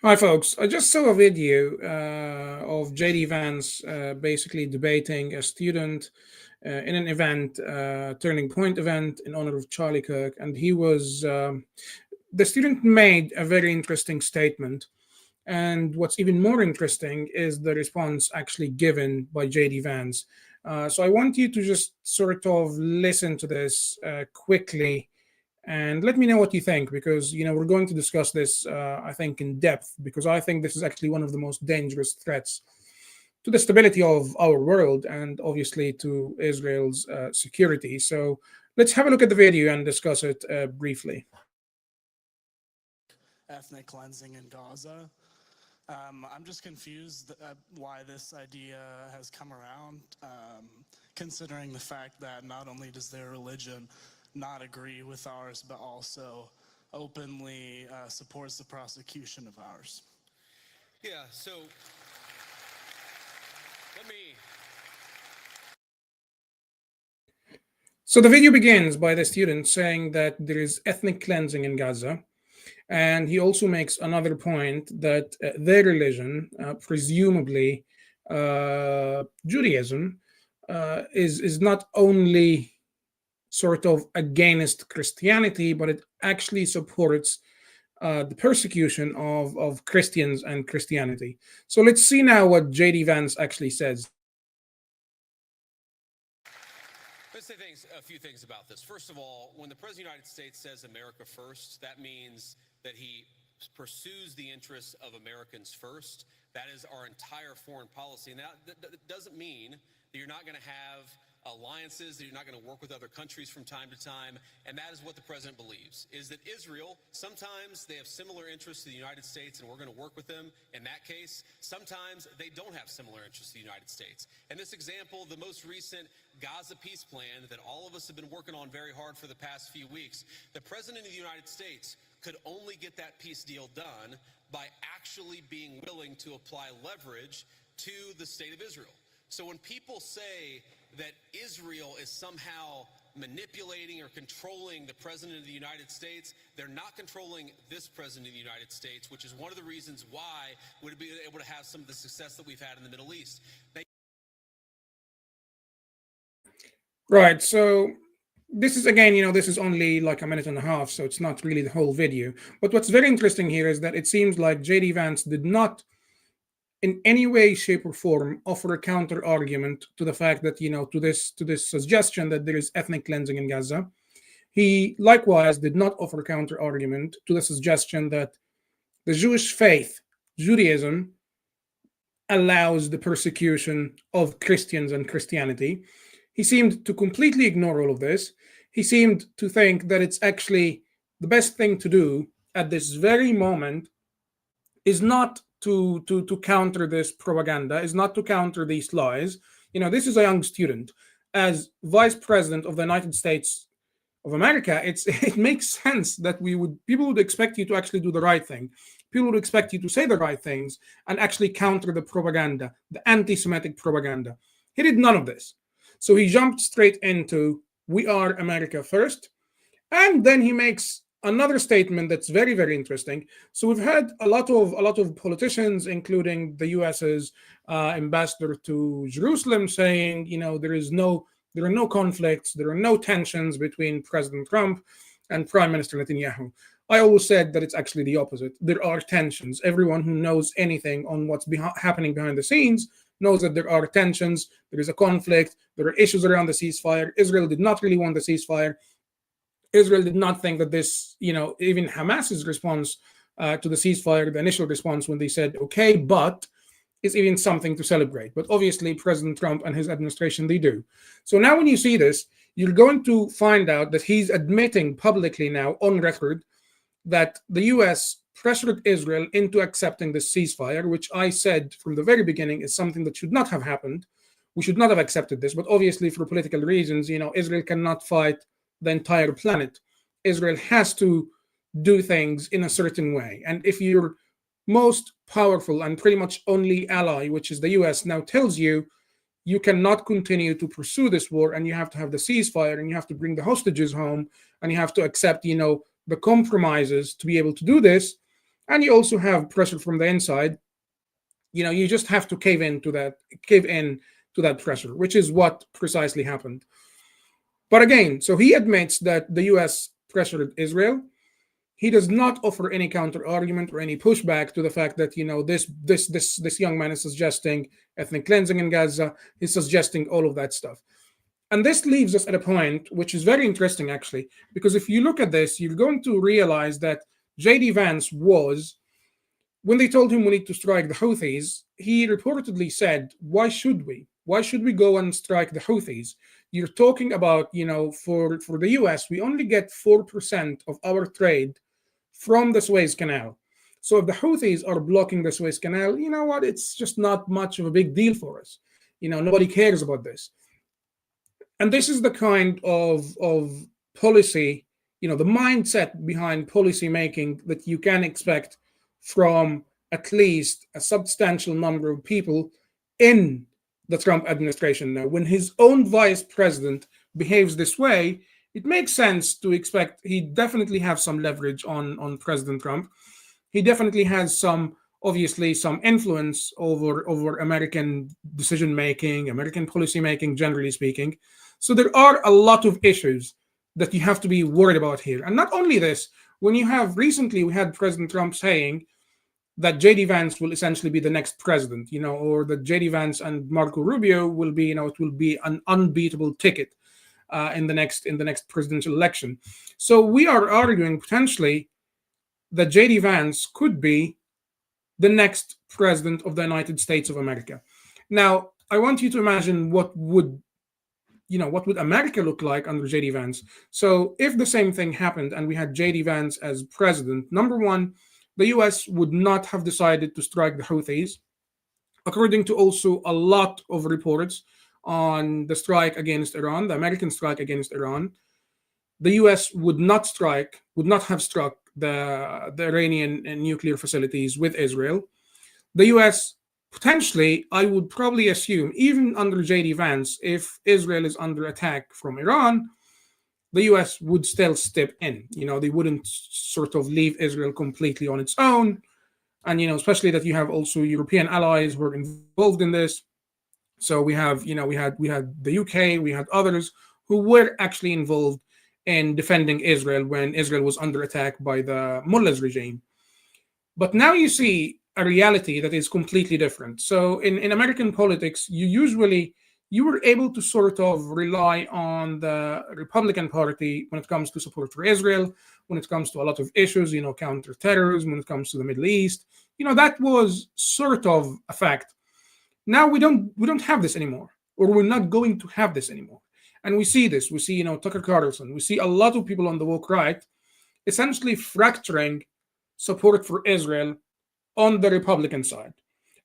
Hi, folks. I just saw a video of JD Vance basically debating a student in an event, Turning Point event in honor of Charlie Kirk. And the student made a very interesting statement. And what's even more interesting is the response actually given by JD Vance. So I want you to just sort of listen to this quickly and let me know what you think, because we're going to discuss this, I think, in depth, because I think this is actually one of the most dangerous threats to the stability of our world and obviously to Israel's security. So let's have a look at the video and discuss it briefly. Ethnic cleansing in Gaza. I'm just confused why this idea has come around, considering the fact that not only does their religion not agree with ours, but also openly supports the prosecution of ours. Yeah, so let me... So the video begins by the student saying that there is ethnic cleansing in Gaza. And he also makes another point that their religion, presumably Judaism, is not only sort of against Christianity, but it actually supports the persecution of Christians and Christianity. So let's see now what J.D. Vance actually says. Let's say a few things about this. First of all, when the President of the United States says America first, that means that he pursues the interests of Americans first. That is our entire foreign policy. And that doesn't mean that you're not going to have alliances, that you're not going to work with other countries from time to time. And that is what the president believes, is that Israel, sometimes they have similar interests to the United States and we're going to work with them. In that case, sometimes they don't have similar interests to the United States. And this example, the most recent Gaza peace plan that all of us have been working on very hard for the past few weeks, the president of the United States could only get that peace deal done by actually being willing to apply leverage to the state of Israel. So when people say that Israel is somehow manipulating or controlling the president of the United States, they're not controlling this president of the United States, which is one of the reasons why we'd be able to have some of the success that we've had in the Middle East. Right, so this is, again, this is only like a minute and a half, so it's not really the whole video. But what's very interesting here is that it seems like J.D. Vance did not in any way, shape, or form offer a counter argument to the fact that, to this suggestion that there is ethnic cleansing in Gaza. He likewise did not offer a counter argument to the suggestion that the Jewish faith, Judaism, allows the persecution of Christians and Christianity. He seemed to completely ignore all of this. He seemed to think that it's actually the best thing to do at this very moment is not to counter this propaganda, is not to counter these lies. This is a young student. As Vice President of the United States of America, it makes sense that people would expect you to actually do the right thing. People would expect you to say the right things and actually counter the propaganda, the anti-Semitic propaganda. He did none of this. So he jumped straight into "We are America first," and then he makes another statement that's very, very interesting. So we've had a lot of politicians, including the U.S.'s ambassador to Jerusalem, saying, there are no conflicts, there are no tensions between President Trump and Prime Minister Netanyahu. I always said that it's actually the opposite. There are tensions. Everyone who knows anything on what's happening behind the scenes knows that there are tensions. There is a conflict. There are issues around the ceasefire. Israel did not really want the ceasefire. Israel did not think that this, even Hamas's response to the ceasefire, the initial response when they said, okay, but, is even something to celebrate. But obviously, President Trump and his administration, they do. So now when you see this, you're going to find out that he's admitting publicly now on record that the U.S. pressured Israel into accepting the ceasefire, which I said from the very beginning is something that should not have happened. We should not have accepted this. But obviously, for political reasons, Israel cannot fight the entire planet. Israel has to do things in a certain way. And if your most powerful and pretty much only ally, which is the US, now tells you you cannot continue to pursue this war and you have to have the ceasefire and you have to bring the hostages home and you have to accept, the compromises to be able to do this, and you also have pressure from the inside, you just have to cave in to that pressure, which is what precisely happened. But again, so he admits that the US pressured Israel. He does not offer any counter argument or any pushback to the fact that this young man is suggesting ethnic cleansing in Gaza. He's suggesting all of that stuff. And this leaves us at a point which is very interesting, actually, because if you look at this, you're going to realize that J.D. Vance was, when they told him we need to strike the Houthis, he reportedly said, "Why should we? Why should we go and strike the Houthis? You're talking about, for the US, we only get 4% of our trade from the Suez Canal. So if the Houthis are blocking the Suez Canal, you know what? It's just not much of a big deal for us. Nobody cares about this." And this is the kind of policy, the mindset behind policy making that you can expect from at least a substantial number of people in the Trump administration. Now, when his own vice president behaves this way, it makes sense to expect he definitely has some leverage on President Trump. He definitely has obviously some influence over American decision making, American policy making, generally speaking. So there are a lot of issues that you have to be worried about here. And not only this, when you have recently, we had President Trump saying that JD Vance will essentially be the next president, or that JD Vance and Marco Rubio will be, it will be an unbeatable ticket in the next presidential election. So we are arguing potentially that JD Vance could be the next president of the United States of America. Now, I want you to imagine what would America look like under JD Vance. So if the same thing happened and we had JD Vance as president, number one, the US would not have decided to strike the Houthis, according to also a lot of reports on the strike against Iran, the American strike against Iran. The US would not have struck the Iranian nuclear facilities with Israel. The US potentially, I would probably assume, even under JD Vance, if Israel is under attack from Iran, the US would still step in. They wouldn't sort of leave Israel completely on its own. And, especially that you have also European allies who are involved in this. So we have, we had the UK, we had others who were actually involved in defending Israel when Israel was under attack by the mullahs regime. But now you see a reality that is completely different. So in American politics, you were able to sort of rely on the Republican Party when it comes to support for Israel, when it comes to a lot of issues, counterterrorism, when it comes to the Middle East. That was sort of a fact. Now we don't have this anymore, or we're not going to have this anymore. And we see this. We see, Tucker Carlson. We see a lot of people on the woke right essentially fracturing support for Israel on the Republican side.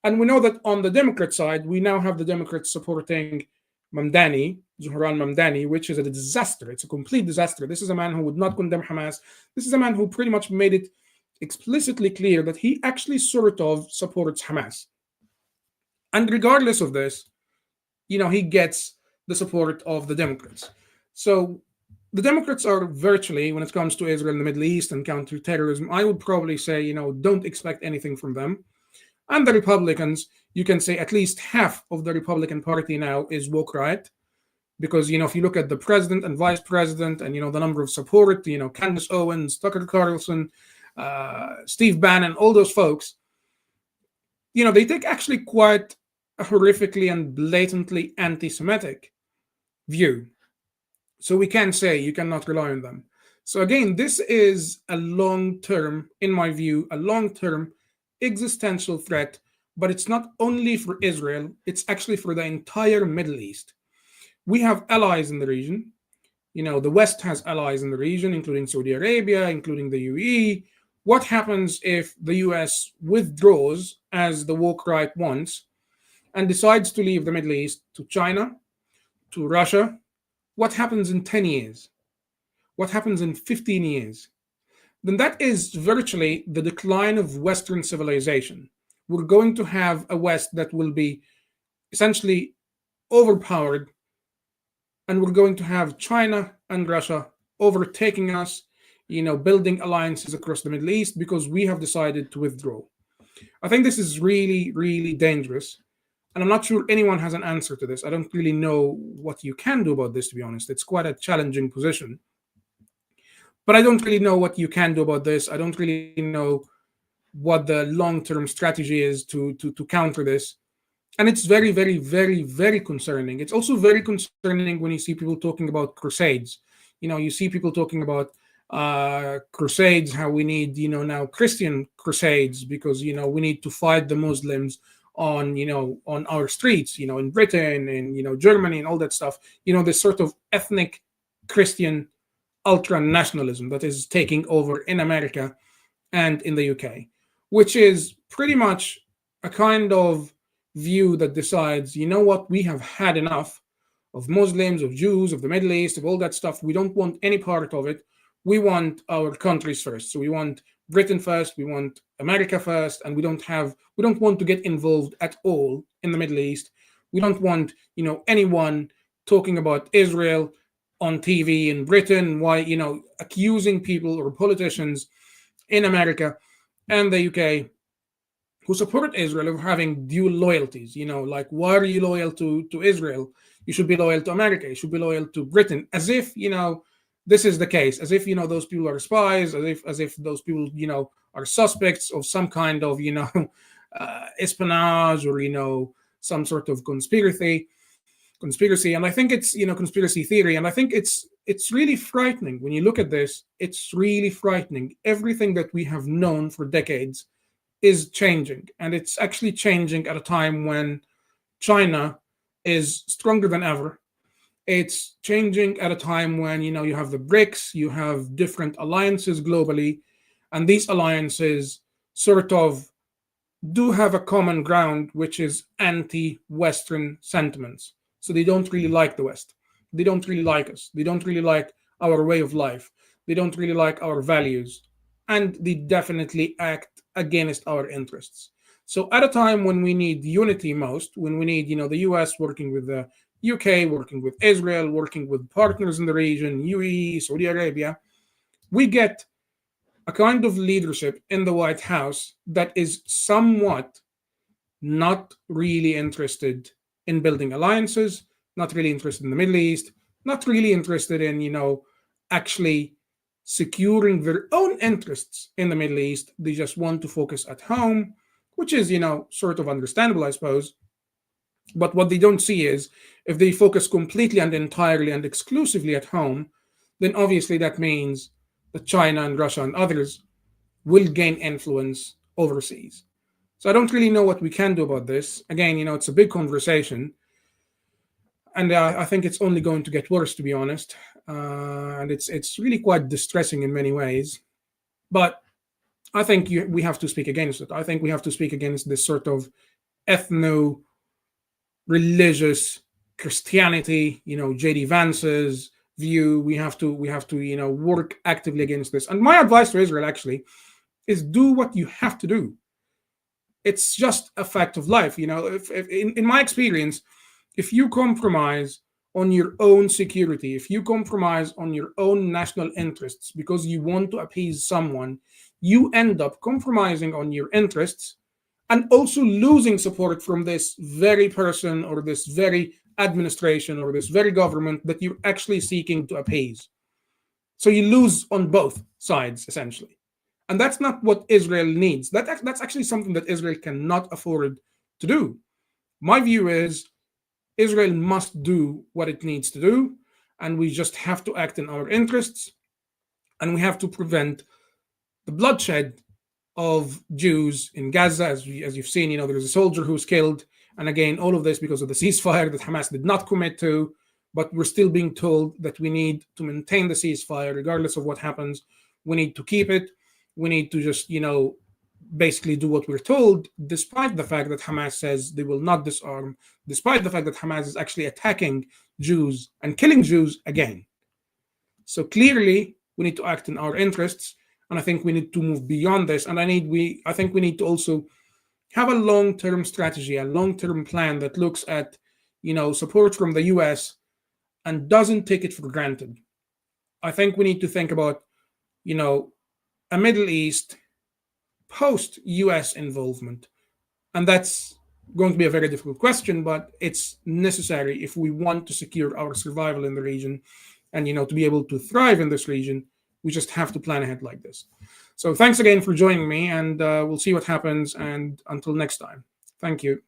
And we know that on the Democrat side, we now have the Democrats supporting Zohran Mamdani, which is a disaster. It's a complete disaster. This is a man who would not condemn Hamas. This is a man who pretty much made it explicitly clear that he actually sort of supports Hamas. And regardless of this, he gets the support of the Democrats. So the Democrats are virtually, when it comes to Israel and the Middle East and counterterrorism, I would probably say, don't expect anything from them. And the Republicans, you can say at least half of the Republican Party now is woke right. Because, if you look at the president and vice president and, the number of support, Candace Owens, Tucker Carlson, Steve Bannon, all those folks, they take actually quite a horrifically and blatantly anti-Semitic view. So we can say you cannot rely on them. So again, this is a long-term, in my view, a long-term existential threat, but it's not only for Israel, it's actually for the entire Middle East. We have allies in the region. The West has allies in the region, including Saudi Arabia, including the UAE. What happens if the US withdraws, as the woke right wants, and decides to leave the Middle East to China, to Russia? What happens in 10 years? What happens in 15 years? Then that is virtually the decline of Western civilization. We're going to have a West that will be essentially overpowered, and we're going to have China and Russia overtaking us building alliances across the Middle East because we have decided to withdraw. I think this is really, really dangerous. And I'm not sure anyone has an answer to this. I don't really know what you can do about this, to be honest. It's quite a challenging position. But I don't really know what you can do about this. I don't really know what the long-term strategy is to counter this. And it's very, very, very, very concerning. It's also very concerning when you see people talking about crusades. You see people talking about crusades, how we need, now Christian crusades because we need to fight the Muslims on our streets, in Britain and Germany and all that stuff. This sort of ethnic Christian ultra nationalism that is taking over in America and in the UK, which is pretty much a kind of view that decides, what, we have had enough of Muslims, of Jews, of the Middle East, of all that stuff. We don't want any part of it. We want our countries first. So we want Britain first, we want America first, and we don't want to get involved at all in the Middle East. We don't want, anyone talking about Israel on TV in Britain, why, accusing people or politicians in America and the UK who support Israel of having dual loyalties. Like, why are you loyal to Israel? You should be loyal to America. You should be loyal to Britain. As if, this is the case. As if, those people are spies. As if those people, are suspects of some kind of, espionage or, some sort of conspiracy. And I think it's, conspiracy theory. And I think it's really frightening when you look at this. It's really frightening. Everything that we have known for decades is changing, and it's actually changing at a time when China is stronger than ever. It's changing at a time when you have the BRICS, you have different alliances globally, and these alliances sort of do have a common ground, which is anti-Western sentiments. So they don't really like the West. They don't really like us. They don't really like our way of life. They don't really like our values, and they definitely act against our interests. So at a time when we need unity most, when we need, the US working with the UK, working with Israel, working with partners in the region, UAE, Saudi Arabia, we get a kind of leadership in the White House that is somewhat not really interested in building alliances, not really interested in the Middle East, not really interested in, actually securing their own interests in the Middle East. They just want to focus at home, which is, sort of understandable, I suppose. But what they don't see is if they focus completely and entirely and exclusively at home, then obviously that means that China and Russia and others will gain influence overseas. So I don't really know what we can do about this. Again, it's a big conversation. And I think it's only going to get worse, to be honest. And it's really quite distressing in many ways. But I think we have to speak against it. I think we have to speak against this sort of ethno-religious Christianity. JD Vance's view. We have to work actively against this. And my advice to Israel actually is do what you have to do. It's just a fact of life. If in my experience, if you compromise on your own security, if you compromise on your own national interests because you want to appease someone, you end up compromising on your interests and also losing support from this very person or this very administration or this very government that you're actually seeking to appease. So you lose on both sides, essentially. And that's not what Israel needs. That's actually something that Israel cannot afford to do. My view is Israel must do what it needs to do, and we just have to act in our interests, and we have to prevent the bloodshed of Jews in Gaza. As you've seen, there's a soldier who's killed, and again, all of this because of the ceasefire that Hamas did not commit to, but we're still being told that we need to maintain the ceasefire regardless of what happens. We need to keep it. We need to just, basically do what we're told, despite the fact that Hamas says they will not disarm, despite the fact that Hamas is actually attacking Jews and killing Jews again. So clearly, we need to act in our interests, and I think we need to move beyond this. And I think we need to also have a long-term strategy, a long-term plan that looks at, support from the US and doesn't take it for granted. I think we need to think about you know, a Middle East post US involvement? And that's going to be a very difficult question, but it's necessary if we want to secure our survival in the region and, to be able to thrive in this region. We just have to plan ahead like this. So thanks again for joining me, and we'll see what happens. And until next time, thank you.